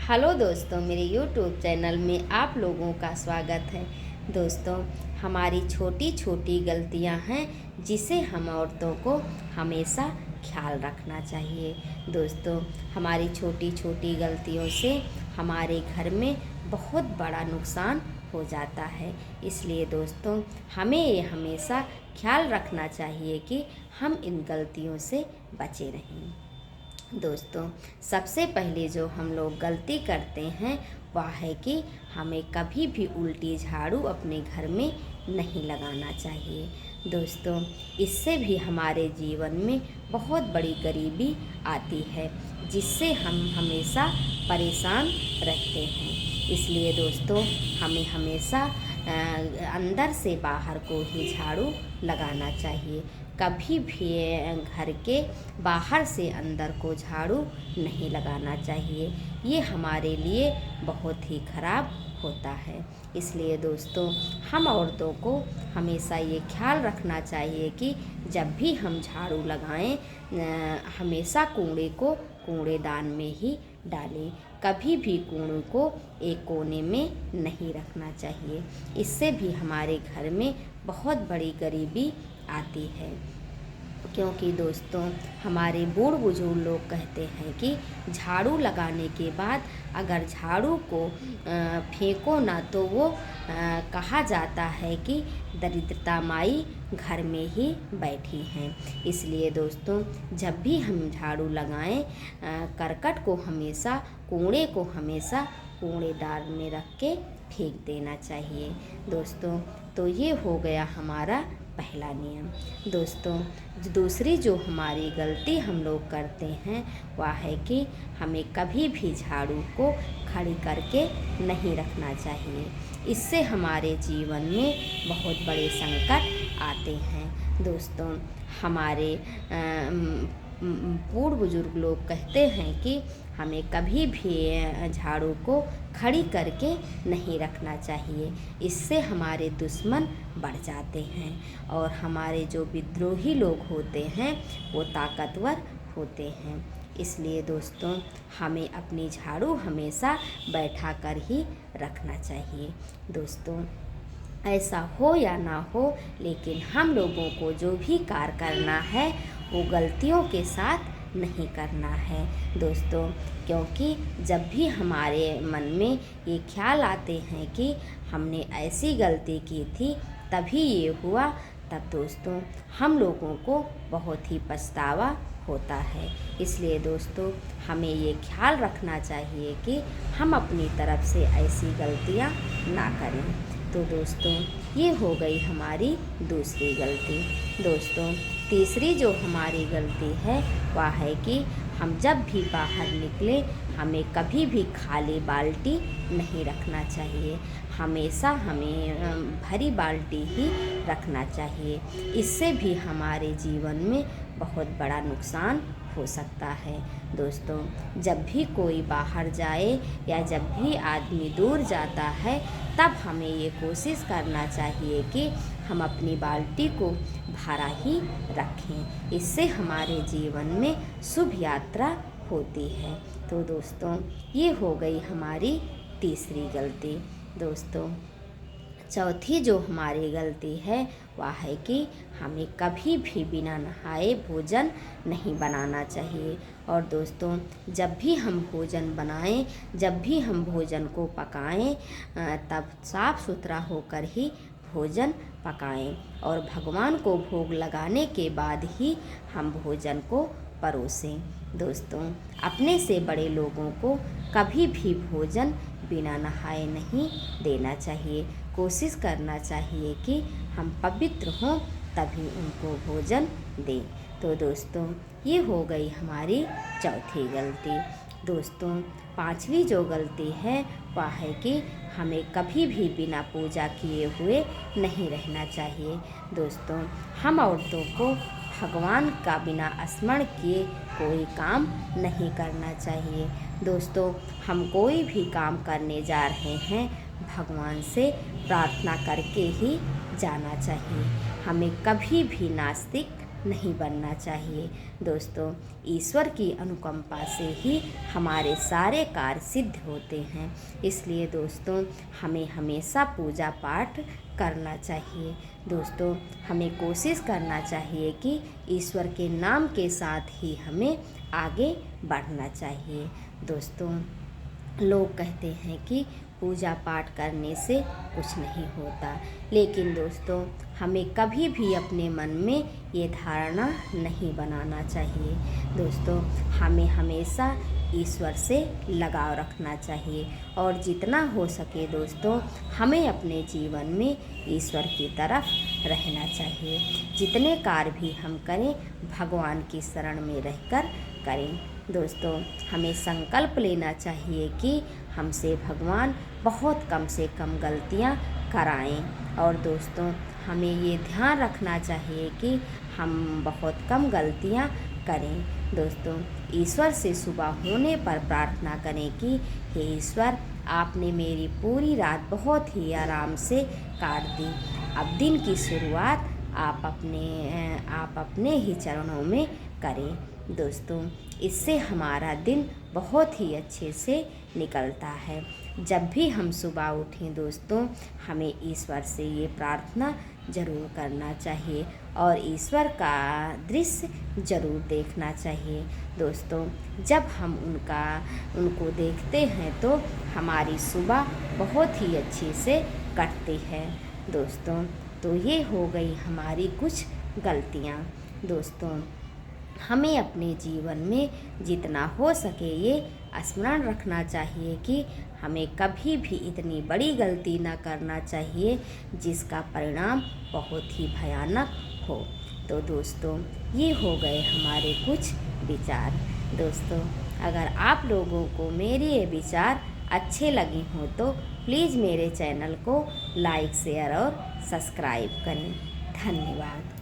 Hello दोस्तों, मेरे YouTube channel में आप लोगों का स्वागत है। दोस्तों, हमारी छोटी छोटी गलतियां हैं जिसे हम औरतों को हमेशा ख्याल रखना चाहिए। दोस्तों, हमारी छोटी छोटी गलतियों से हमारे घर में बहुत बड़ा नुकसान हो जाता है। इसलिए दोस्तों, हमें ये हमेशा ख्याल रखना चाहिए कि हम इन गलतियों से बचे रहें। दोस्तों, सबसे पहले जो हम लोग गलती करते हैं वह है कि हमें कभी भी उल्टी झाड़ू अपने घर में नहीं लगाना चाहिए। दोस्तों, इससे भी हमारे जीवन में बहुत बड़ी गरीबी आती है जिससे हम हमेशा परेशान रहते हैं। इसलिए दोस्तों, हमें हमेशा अंदर से बाहर को ही झाड़ू लगाना चाहिए। कभी भी घर के बाहर से अंदर को झाड़ू नहीं लगाना चाहिए। ये हमारे लिए बहुत ही खराब होता है। इसलिए दोस्तों, हम औरतों को हमेशा ये ख्याल रखना चाहिए कि जब भी हम झाड़ू लगाएं हमेशा कूड़े को कूड़ेदान में ही डालें। कभी भी कूड़े को एक कोने में नहीं रखना चाहिए। इससे भी हमारे घर में बहुत बड़ी गरीबी आती है। क्योंकि दोस्तों, हमारे बूढ़ बुजुर्ग लोग कहते हैं कि झाड़ू लगाने के बाद अगर झाड़ू को फेंको ना तो वो कहा जाता है कि दरिद्रता माई घर में ही बैठी हैं। इसलिए दोस्तों, जब भी हम झाड़ू लगाएं करकट को हमेशा कूड़े को हमेशा कूड़ेदान में रख के फेंक देना चाहिए। दोस्तों, तो ये हो गया हमारा पहला नियम। दोस्तों, दूसरी जो हमारी गलती हम लोग करते हैं वह है कि हमें कभी भी झाड़ू को खड़ी करके नहीं रखना चाहिए। इससे हमारे जीवन में बहुत बड़े संकट आते हैं। दोस्तों, हमारे बूढ़ बुजुर्ग लोग कहते हैं कि हमें कभी भी झाड़ू को खड़ी करके नहीं रखना चाहिए। इससे हमारे दुश्मन बढ़ जाते हैं और हमारे जो विद्रोही लोग होते हैं वो ताकतवर होते हैं। इसलिए दोस्तों, हमें अपनी झाड़ू हमेशा बैठा कर ही रखना चाहिए। दोस्तों, ऐसा हो या ना हो, लेकिन हम लोगों को जो भी कार्य करना है वो गलतियों के साथ नहीं करना है। दोस्तों, क्योंकि जब भी हमारे मन में ये ख्याल आते हैं कि हमने ऐसी गलती की थी तभी ये हुआ, तब दोस्तों हम लोगों को बहुत ही पछतावा होता है। इसलिए दोस्तों, हमें ये ख्याल रखना चाहिए कि हम अपनी तरफ से ऐसी गलतियां ना करें। तो दोस्तों, ये हो गई हमारी दूसरी गलती। दोस्तों, तीसरी जो हमारी गलती है वह है कि हम जब भी बाहर निकले हमें कभी भी खाली बाल्टी नहीं रखना चाहिए। हमेशा हमें भरी बाल्टी ही रखना चाहिए। इससे भी हमारे जीवन में बहुत बड़ा नुकसान हो सकता है। दोस्तों, जब भी कोई बाहर जाए या जब भी आदमी दूर जाता है तब हमें ये कोशिश करना चाहिए कि हम अपनी बाल्टी को भरा ही रखें। इससे हमारे जीवन में शुभ यात्रा होती है। तो दोस्तों, ये हो गई हमारी तीसरी गलती। दोस्तों, चौथी जो हमारी गलती है वह है कि हमें कभी भी बिना नहाए भोजन नहीं बनाना चाहिए। और दोस्तों, जब भी हम भोजन बनाएं, जब भी हम भोजन को पकाएं तब साफ़ सुथरा होकर ही भोजन पकाएं और भगवान को भोग लगाने के बाद ही हम भोजन को परोसें। दोस्तों, अपने से बड़े लोगों को कभी भी भोजन बिना नहाए नहीं देना चाहिए। कोशिश करना चाहिए कि हम पवित्र हों तभी उनको भोजन दें। तो दोस्तों, ये हो गई हमारी चौथी गलती। दोस्तों, पांचवी जो गलती है वह है कि हमें कभी भी बिना पूजा किए हुए नहीं रहना चाहिए। दोस्तों, हम औरतों को भगवान का बिना स्मरण किए कोई काम नहीं करना चाहिए। दोस्तों, हम कोई भी काम करने जा रहे हैं भगवान से प्रार्थना करके ही जाना चाहिए। हमें कभी भी नास्तिक नहीं बनना चाहिए। दोस्तों, ईश्वर की अनुकंपा से ही हमारे सारे कार्य सिद्ध होते हैं। इसलिए दोस्तों, हमें हमेशा पूजा पाठ करना चाहिए। दोस्तों, हमें कोशिश करना चाहिए कि ईश्वर के नाम के साथ ही हमें आगे बढ़ना चाहिए। दोस्तों, लोग कहते हैं कि पूजा पाठ करने से कुछ नहीं होता, लेकिन दोस्तों, हमें कभी भी अपने मन में ये धारणा नहीं बनाना चाहिए। दोस्तों, हमें हमेशा ईश्वर से लगाव रखना चाहिए और जितना हो सके दोस्तों, हमें अपने जीवन में ईश्वर की तरफ रहना चाहिए। जितने कार्य भी हम करें, भगवान की शरण में रहकर करें। दोस्तों, हमें संकल्प लेना चाहिए कि हमसे भगवान बहुत कम से कम गलतियां कराएं। और दोस्तों, हमें ये ध्यान रखना चाहिए कि हम बहुत कम गलतियां करें। दोस्तों, ईश्वर से सुबह होने पर प्रार्थना करें कि हे ईश्वर, आपने मेरी पूरी रात बहुत ही आराम से काट दी। अब दिन की शुरुआत आप अपने ही चरणों में करें। दोस्तों, इससे हमारा दिन बहुत ही अच्छे से निकलता है। जब भी हम सुबह उठें दोस्तों, हमें ईश्वर से ये प्रार्थना ज़रूर करना चाहिए और ईश्वर का दृश्य ज़रूर देखना चाहिए। दोस्तों, जब हम उनको देखते हैं तो हमारी सुबह बहुत ही अच्छे से कटती है। दोस्तों, तो ये हो गई हमारी कुछ गलतियाँ। दोस्तों, हमें अपने जीवन में जितना हो सके ये स्मरण रखना चाहिए कि हमें कभी भी इतनी बड़ी गलती न करना चाहिए जिसका परिणाम बहुत ही भयानक हो। तो दोस्तों, ये हो गए हमारे कुछ विचार। दोस्तों, अगर आप लोगों को मेरे ये विचार अच्छे लगे हों तो प्लीज़ मेरे चैनल को लाइक, शेयर और सब्सक्राइब करें। धन्यवाद।